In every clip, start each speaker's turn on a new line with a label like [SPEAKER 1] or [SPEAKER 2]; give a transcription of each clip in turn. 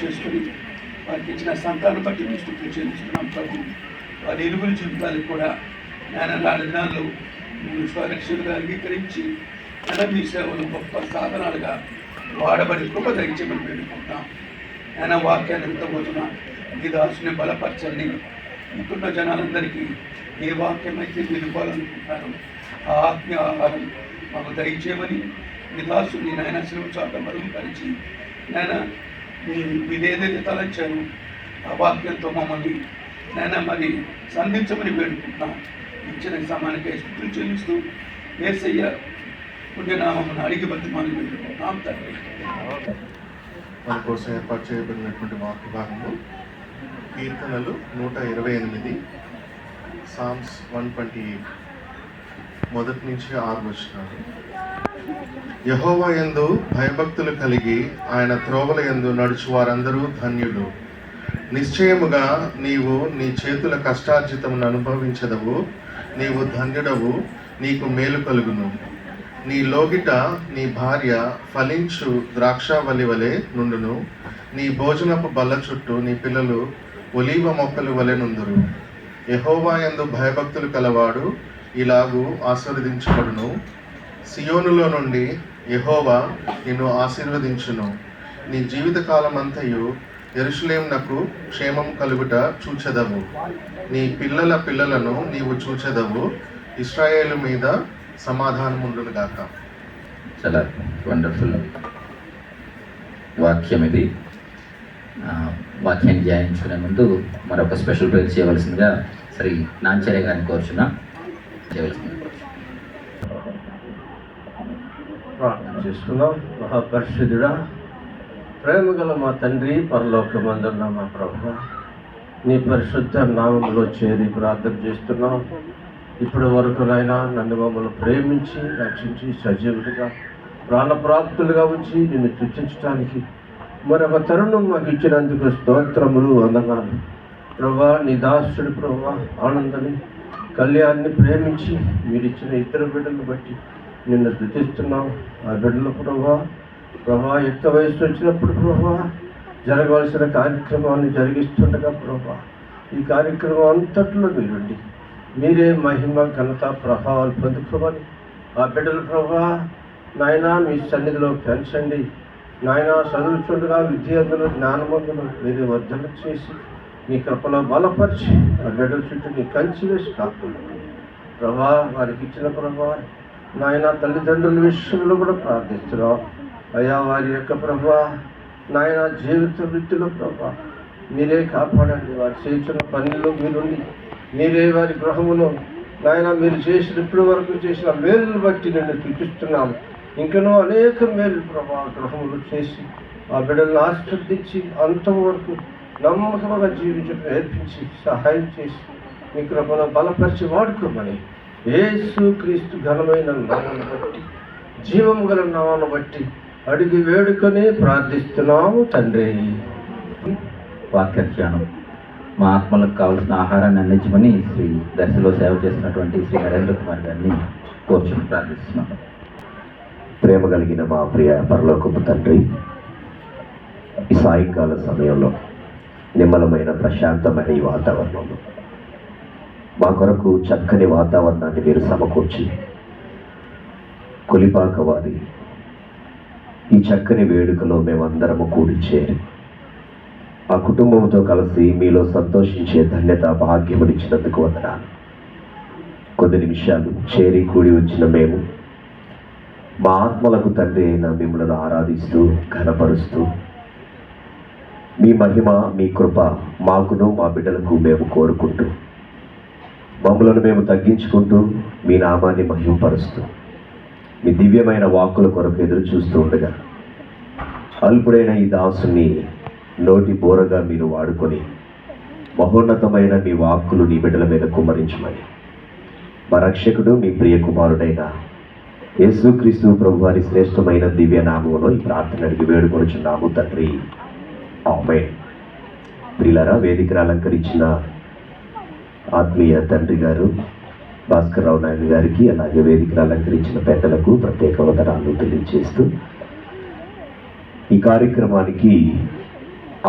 [SPEAKER 1] చేసుకుని వారికి ఇచ్చిన సంతానం బట్టి మీ స్తుతులు చెల్లిస్తున్నాం ప్రభు. వారి ఇరుగుల జీవితాలకు కూడా నేను నాలుగు దినాల్లో మీరు స్వరక్షకులుగా అంగీకరించి మీ సేవలు గొప్ప సాధనాలుగా వాడబడి కృప దయచేయమని వేడుకుంటాం. ఆయన వాక్యాన్ని ఎంతబోతున్నా ఈ దాసుని బలపరచండి. ఇంకున్న జనాలందరికీ ఏ వాక్యం అయితే మీరు ఇవ్వాలనుకుంటారో ఆ ఆత్మీయ ఆహారం మాకు దయచేయమని మీ దాసుని నాయన శిలువ చాట మరుగుపరిచి నాయన మీరు ఏదైతే తలంచారో ఆ వాక్యంతో మమ్మల్ని నాయన మరి సంధించమని వేడుకుంటున్నాం. ఇచ్చిన సమానికై స్తుతులు చెల్లిస్తూ యేసయ్య పుణ్యనామమును అడిగి బతిమాలి వేడుకుంటున్నాం తండ్రి.
[SPEAKER 2] మన కోసం ఏర్పాటు చేయబడినటువంటి వాక్య భాగము కీర్తనలు 128, సామ్స్ 128, 1 నుంచి 6 వచనాలు. యెహోవా యందు భయభక్తులు కలిగి ఆయన త్రోవల యందు నడుచు వారందరూ ధన్యులు. నిశ్చయముగా నీవు నీ చేతుల కష్టార్జితమును అనుభవించదవు. నీవు ధన్యుడవు, నీకు మేలు కలుగును. నీ లోగిట నీ భార్య ఫలించు ద్రాక్షావల్లి వలె నుండును. నీ భోజనపు బల్ల చుట్టూ నీ పిల్లలు ఒలీవ మొక్కలు వలె నుందురు. యెహోవా యందు భయభక్తులు కలవాడు ఇలాగూ ఆశీర్వదించబడును. సియోనులో నుండి యెహోవా నిన్ను ఆశీర్వదించును. నీ జీవితకాలం అంతయు యెరూషలేమునకు క్షేమం కలుగుట చూచెదవు. నీ పిల్లల పిల్లలను నీవు చూచెదవు. ఇశ్రాయేలు మీద సమాధానం ఉండును గాక.
[SPEAKER 3] చాలా వండర్ఫుల్ వాక్యం ఇది. వాక్యాన్ని ధ్యానించుకునే ముందు మరొక స్పెషల్ ప్రేయర్ చేయవలసిందిగా శ్రీ నాంచర్య గారిని కోరుచున్నా చేయవలసిందిగా
[SPEAKER 4] ప్రార్థన చేసుకున్నాం. మహాపరిశుద్ధుడా, ప్రేమగల మా తండ్రి, పరలోకమందున్న మా ప్రభువా, నీ పరిశుద్ధ నామములో చేరి ప్రార్థన చేస్తున్నాం. ఇప్పటి వరకు నాయనా నన్ను మమ్మల్ని ప్రేమించి రక్షించి సజీవులుగా ప్రాణప్రాప్తులుగా ఉంచి నిన్ను స్తుతించడానికి మరొక తరుణం మాకు ఇచ్చినందుకు స్తోత్రములు, వందనాలు ప్రభువా. నీ దాసుడు ప్రభువా ఆనందని కళ్యాణ్ని ప్రేమించి మీరిచ్చిన ఇతర బిడ్డలను బట్టి నిన్ను స్తుతిస్తున్నాం. ఆ బిడ్డలు ప్రభా యుక్త వయసు వచ్చినప్పుడు ప్రభా జరగవలసిన కార్యక్రమాన్ని జరిగిస్తుండగా ప్రభా ఈ కార్యక్రమం అంతట్లో మీరుండి మీరే మహిమ ఘనత ప్రభావాలు పొందుకోమని ఆ బిడ్డలు ప్రభా నాయనా మీ సన్నిధిలో పెంచండి. నాయనా చదువుతుండగా విద్యార్థులు జ్ఞానమందులు మీరే వర్ధన చేసి మీ కృపలో బలపరిచి ఆ బిడ్డల చుట్టూ నీ కంచి వేసి కాకుండా ప్రభా వారికి ఇచ్చిన ప్రభా నాయన తల్లిదండ్రుల విషయంలో కూడా ప్రార్థిస్తున్నాం. అయ్యా వారి యొక్క ప్రభా నాయన జీవిత వృత్తిలో ప్రభా మీరే కాపాడండి. వారు చేసిన పనుల్లో మీరుండి మీరే వారి గృహములో నాయన మీరు చేసిన ఇప్పటి వరకు చేసిన మేలును బట్టి నిన్ను చూపిస్తున్నాము. ఇంకనూ అనేక మేలు ప్రభా గృహములు చేసి ఆ బిడ్డలను ఆశీర్వదించి అంతవరకు నమ్మకంగా జీవించడం నేర్పించి సహాయం చేసి మీ కృపను బలపరిచి వాడుకోమని యేసు క్రీస్తు ఘనమైన నామమును బట్టి జీవము గల నామమును బట్టి అడిగి వేడుకొని ప్రార్థిస్తున్నాము తండ్రి.
[SPEAKER 3] వాక్య ధ్యానం. మా ఆత్మలకు కావలసిన ఆహారాన్ని అందించమని శ్రీ దర్శలో సేవ చేసినటువంటి శ్రీ నరేంద్ర కుమార్ గారిని కోర్చుని ప్రార్థిస్తున్నాను.
[SPEAKER 5] ప్రేమ కలిగిన మా ప్రియ పరలోకపు తండ్రి, ఈ సాయంకాల సమయంలో నిమ్మలమైన ప్రశాంతమైన ఈ వాతావరణంలో మా కొరకు చక్కని వాతావరణాన్ని మీరు సమకూర్చి కొలిపాక వారి ఈ చక్కని వేడుకలో మేమందరము కూడి చేరి ఆ కుటుంబంతో కలిసి మీలో సంతోషించే ధన్యత భాగ్యమునిచ్చినందుకు వందనాలు. కొద్ది నిమిషాలు చేరి కూడి వచ్చిన మేము మా ఆత్మలకు తండ్రి అయిన మిమ్మల్ని ఆరాధిస్తూ ఘనపరుస్తూ మీ మహిమ మీ కృప మాకును మా బిడ్డలకు మేము కోరుకుంటూ మమ్మలను మేము తగ్గించుకుంటూ మీ నామాన్ని మహిమపరుస్తూ మీ దివ్యమైన వాక్కుల కొరకు ఎదురు చూస్తూ ఉండగా అల్పుడైన ఈ దాసుని నోటి బోరగా మీరు వాడుకొని మహోన్నతమైన మీ వాక్కులు నీ బిడ్డల మీద కుమ్మరించమని మా రక్షకుడు మీ ప్రియ కుమారుడైన యేసుక్రీస్తు ప్రభు వారి శ్రేష్టమైన దివ్య నామములో ఈ ప్రార్థన అడిగి వేడుకొనుచున్నాము తండ్రి, ఆమేన్. ప్రియులారా, వేదికను అలంకరించిన ఆత్మీయ తండ్రి గారు భాస్కర్ రావు నాయుడు గారికి, అలాగే వేదికను అలంకరించిన పెద్దలకు ప్రత్యేక వందనాలు తెలియజేస్తూ ఈ కార్యక్రమానికి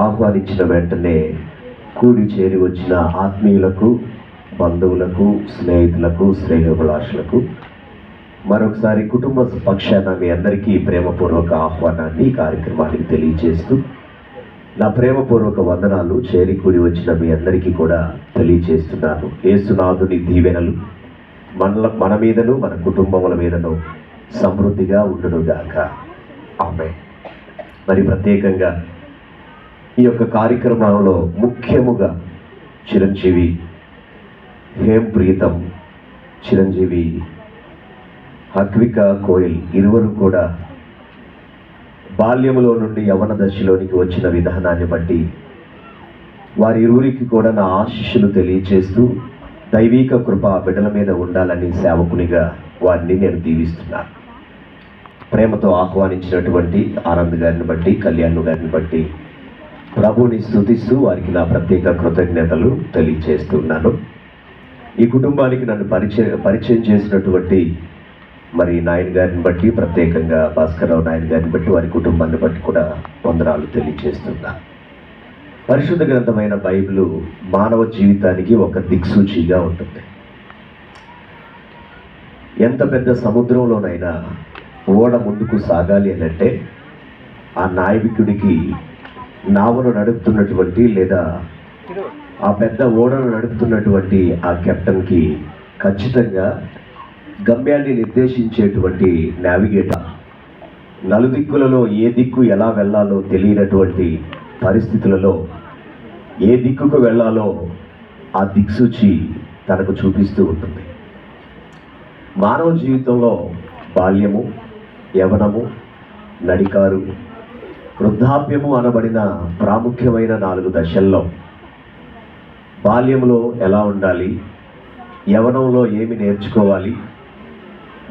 [SPEAKER 5] ఆహ్వానించిన వెంటనే కూడి చేరి వచ్చిన ఆత్మీయులకు, బంధువులకు, స్నేహితులకు, శ్రేయోభిలాషులకు మరొకసారి కుటుంబ పక్షాన మీ అందరికీ ప్రేమపూర్వక ఆహ్వానాన్ని ఈ కార్యక్రమానికి తెలియజేస్తూ నా ప్రేమపూర్వక వందనాలు చేరి కూడి వచ్చిన మీ అందరికీ కూడా తెలియజేస్తున్నాను. యేసునాథుని దీవెనలు మన మీదను మన కుటుంబముల మీదను సమృద్ధిగా ఉండునుగాక. ఆమేన్. మరి ప్రత్యేకంగా ఈ యొక్క కార్యక్రమంలో ముఖ్యముగా చిరంజీవి హేమ్ ప్రీతం, చిరంజీవి అద్విక కోయల్ ఇరువురు కూడా బాల్యములో నుండి యవన దశలోనికి వచ్చిన విధానాన్ని బట్టి వారి ఇరువురికి కూడా నా ఆశీస్సులు తెలియజేస్తూ దైవిక కృప బిడ్డల మీద ఉండాలని సేవకునిగా వారిని నేను దీవిస్తున్నాను. ప్రేమతో ఆహ్వానించినటువంటి ఆనంద్ గారిని బట్టి, కళ్యాణ్ గారిని బట్టి ప్రభువుని స్తుతిస్తూ వారికి నా ప్రత్యేక కృతజ్ఞతలు తెలియజేస్తున్నాను. ఈ కుటుంబానికి నన్ను పరిచయం చేసినటువంటి మరి నాయన్ గారిని బట్టి, ప్రత్యేకంగా భాస్కర్రావు నాయన్ గారిని బట్టి, వారి కుటుంబాన్ని బట్టి కూడా వందనాలు తెలియజేస్తున్నా. పరిశుద్ధ గ్రంథమైన బైబిల్ మానవ జీవితానికి ఒక దిక్సూచిగా ఉంటుంది. ఎంత పెద్ద సముద్రంలోనైనా ఓడ ముందుకు సాగాలి అని అంటే ఆ నావికుడికి నావను నడుపుతున్నటువంటి లేదా ఆ పెద్ద ఓడను నడుపుతున్నటువంటి ఆ కెప్టెన్కి ఖచ్చితంగా గమ్యాన్ని నిర్దేశించేటువంటి నావిగేటర్, నలుదిక్కులలో ఏ దిక్కు ఎలా వెళ్ళాలో తెలియనటువంటి పరిస్థితులలో ఏ దిక్కుకు వెళ్ళాలో ఆ దిక్సూచి తనకు చూపిస్తూ ఉంటుంది. మానవ జీవితంలో బాల్యము, యవనము, నడికారు, వృద్ధాప్యము అనబడిన ప్రాముఖ్యమైన 4 దశల్లో బాల్యంలో ఎలా ఉండాలి, యవనంలో ఏమి నేర్చుకోవాలి,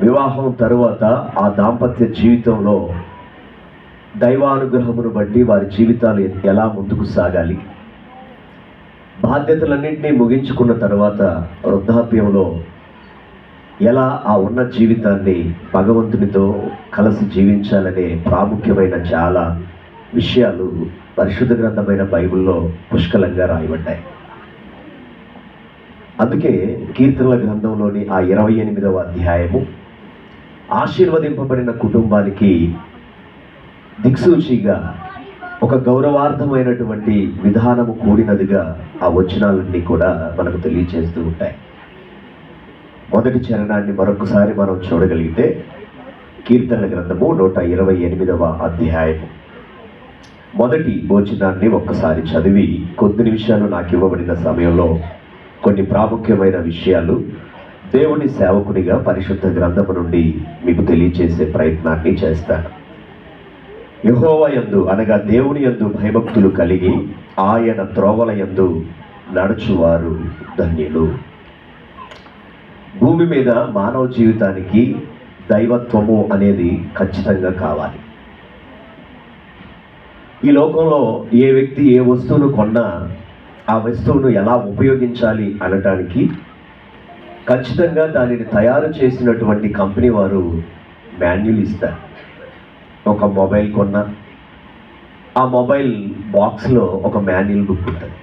[SPEAKER 5] వివాహం తరువాత ఆ దాంపత్య జీవితంలో దైవానుగ్రహమును బట్టి వారి జీవితాలు ఎలా ముందుకు సాగాలి, బాధ్యతలన్నింటినీ ముగించుకున్న తర్వాత వృద్ధాప్యంలో ఎలా ఆ ఉన్న జీవితాన్ని భగవంతునితో కలిసి జీవించాలనే ప్రాముఖ్యమైన చాలా విషయాలు పరిశుద్ధ గ్రంథమైన బైబిల్లో పుష్కలంగా రాయబడ్డాయి. అందుకే కీర్తనల గ్రంథంలోని ఆ 28వ అధ్యాయము ఆశీర్వదింపబడిన కుటుంబానికి దిక్సూచిగా ఒక గౌరవార్థమైనటువంటి విధానము కూడినదిగా ఆ వచనాలన్నీ కూడా మనకు తెలియజేస్తూ ఉంటాయి. మొదటి చరణాన్ని మరొకసారి మనం చూడగలిగితే కీర్తనల గ్రంథము 128వ అధ్యాయము మొదటి వచనాన్ని ఒక్కసారి చదివి కొద్ది నిమిషాలు నాకు ఇవ్వబడిన సమయంలో కొన్ని ప్రాముఖ్యమైన విషయాలు దేవుని సేవకునిగా పరిశుద్ధ గ్రంథము నుండి మీకు తెలియచేసే ప్రయత్నాన్ని చేస్తాను. యెహోవా యందు అనగా దేవుని యందు భయభక్తులు కలిగి ఆయన త్రోవల యందు నడుచువారు ధన్యులు. భూమి మీద మానవ జీవితానికి దైవత్వము అనేది ఖచ్చితంగా కావాలి. ఈ లోకంలో ఏ వ్యక్తి ఏ వస్తువును కొన్నా ఆ వస్తువును ఎలా ఉపయోగించాలి అనటానికి ఖచ్చితంగా దానిని తయారు చేసినటువంటి కంపెనీ వారు మాన్యువల్ ఇస్తారు. ఒక మొబైల్ కొన్నా ఆ మొబైల్ బాక్స్లో ఒక మాన్యువల్ బుక్ ఉంటుంది.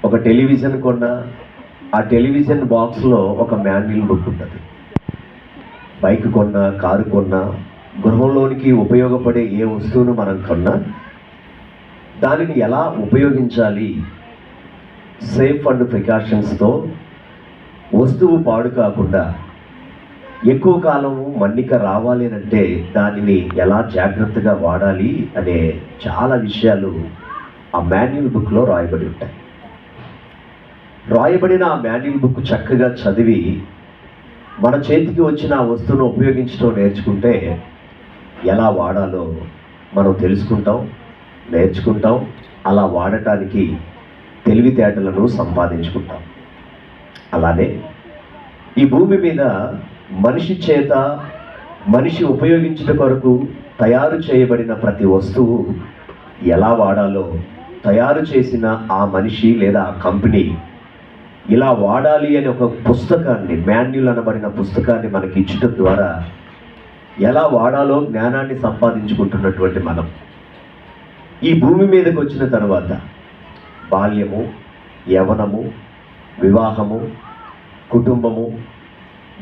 [SPEAKER 5] ఒక టెలివిజన్ కొన్నా ఆ టెలివిజన్ బాక్స్లో ఒక మాన్యువల్ బుక్ ఉంటుంది. బైక్ కొన్నా, కారు కొన్నా, గృహంలోనికి ఉపయోగపడే ఏ వస్తువును మనం కొన్నా దానిని ఎలా ఉపయోగించాలి, సేఫ్ అండ్ ప్రికాషన్స్తో వస్తువు పాడు కాకుండా ఎక్కువ కాలము మన్నిక రావాలి అంటే దానిని ఎలా జాగ్రత్తగా వాడాలి అనే చాలా విషయాలు ఆ మాన్యువల్ బుక్లో రాయబడి ఉంటాయి. రాయబడిన ఆ మాన్యువల్ బుక్ చక్కగా చదివి మన చేతికి వచ్చిన ఆ వస్తువును ఉపయోగించడం నేర్చుకుంటే ఎలా వాడాలో మనం తెలుసుకుంటాం, నేర్చుకుంటాం. అలా వాడటానికి తెలివితేటలను సంపాదించుకుంటాం. అలానే ఈ భూమి మీద మనిషి చేత మనిషి ఉపయోగించుట కొరకు తయారు చేయబడిన ప్రతి వస్తువు ఎలా వాడాలో తయారు చేసిన ఆ మనిషి లేదా ఆ కంపెనీ ఇలా వాడాలి అనే ఒక పుస్తకాన్ని, మాన్యువల్ అనబడిన పుస్తకాన్ని మనకి ఇచ్చడం ద్వారా ఎలా వాడాలో జ్ఞానాన్ని సంపాదించుకుంటున్నటువంటి మనం ఈ భూమి మీదకి వచ్చిన తర్వాత బాల్యము, యవనము, వివాహము, కుటుంబము,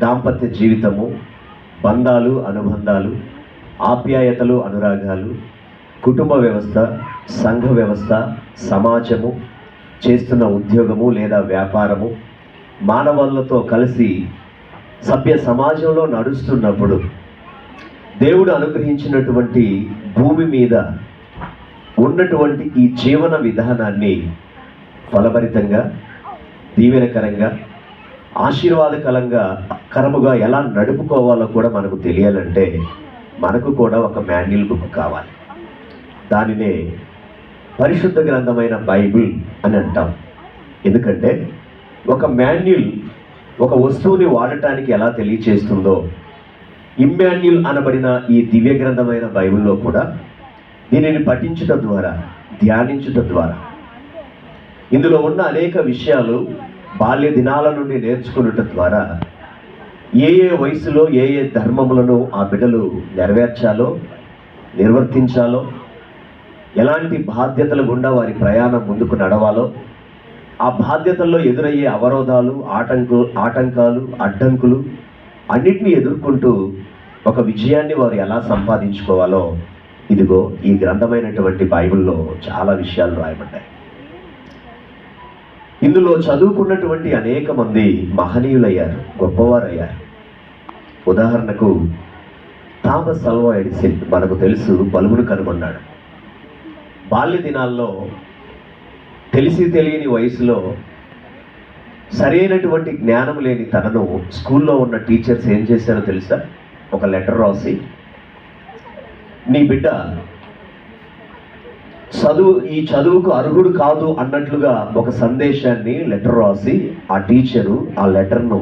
[SPEAKER 5] దాంపత్య జీవితము, బంధాలు, అనుబంధాలు, ఆప్యాయతలు, అనురాగాలు, కుటుంబ వ్యవస్థ, సంఘ వ్యవస్థ, సమాజము, చేస్తున్న ఉద్యోగము లేదా వ్యాపారము, మానవాళ్ళతో కలిసి సభ్య సమాజంలో నడుస్తున్నప్పుడు దేవుడు అనుగ్రహించినటువంటి భూమి మీద ఉన్నటువంటి ఈ జీవన విధానాన్ని ఫలభరితంగా, దీవెనకరంగా, ఆశీర్వాదకరంగా ఎలా నడుపుకోవాలో కూడా మనకు తెలియాలంటే మనకు కూడా ఒక మాన్యువల్ బుక్ కావాలి. దానినే పరిశుద్ధ గ్రంథమైన బైబిల్ అని అంటాం. ఎందుకంటే ఒక మాన్యువల్ ఒక వస్తువుని వాడటానికి ఎలా తెలియచేస్తుందో, ఇమ్మాన్యుల్ అనబడిన ఈ దివ్య గ్రంథమైన బైబిల్లో కూడా దీనిని పఠించడం ద్వారా, ధ్యానించడం ద్వారా ఇందులో ఉన్న అనేక విషయాలు బాల్య దినాల నుండి నేర్చుకున్నట ద్వారా ఏ వయసులో ఏ ధర్మములను ఆ బిడ్డలు నెరవేర్చాలో, నిర్వర్తించాలో, ఎలాంటి బాధ్యతల గుండా వారి ప్రయాణం ముందుకు నడవాలో, ఆ బాధ్యతల్లో ఎదురయ్యే అవరోధాలు, ఆటంకాలు, అడ్డంకులు అన్నిటినీ ఎదుర్కొంటూ ఒక విజయాన్ని వారు ఎలా సంపాదించుకోవాలో ఇదిగో ఈ గ్రంథమైనటువంటి బైబిల్లో చాలా విషయాలు రాయబడ్డాయి. ఇందులో చదువుకున్నటువంటి అనేక మంది మహనీయులయ్యారు, గొప్పవారయ్యారు. ఉదాహరణకు థామస్ అల్వా ఎడిసన్ మనకు తెలుసు, బల్బును కనుగొన్నాడు. బాల్య దినాల్లో తెలిసి తెలియని వయసులో సరైనటువంటి జ్ఞానం లేని తనను స్కూల్లో ఉన్న టీచర్స్ ఏం చేశారో తెలుసా? ఒక లెటర్ రాసి, నీ బిడ్డ ఈ చదువుకు అర్హుడు కాదు అన్నట్లుగా ఒక సందేశాన్ని లెటర్ రాసి ఆ టీచరు ఆ లెటర్ను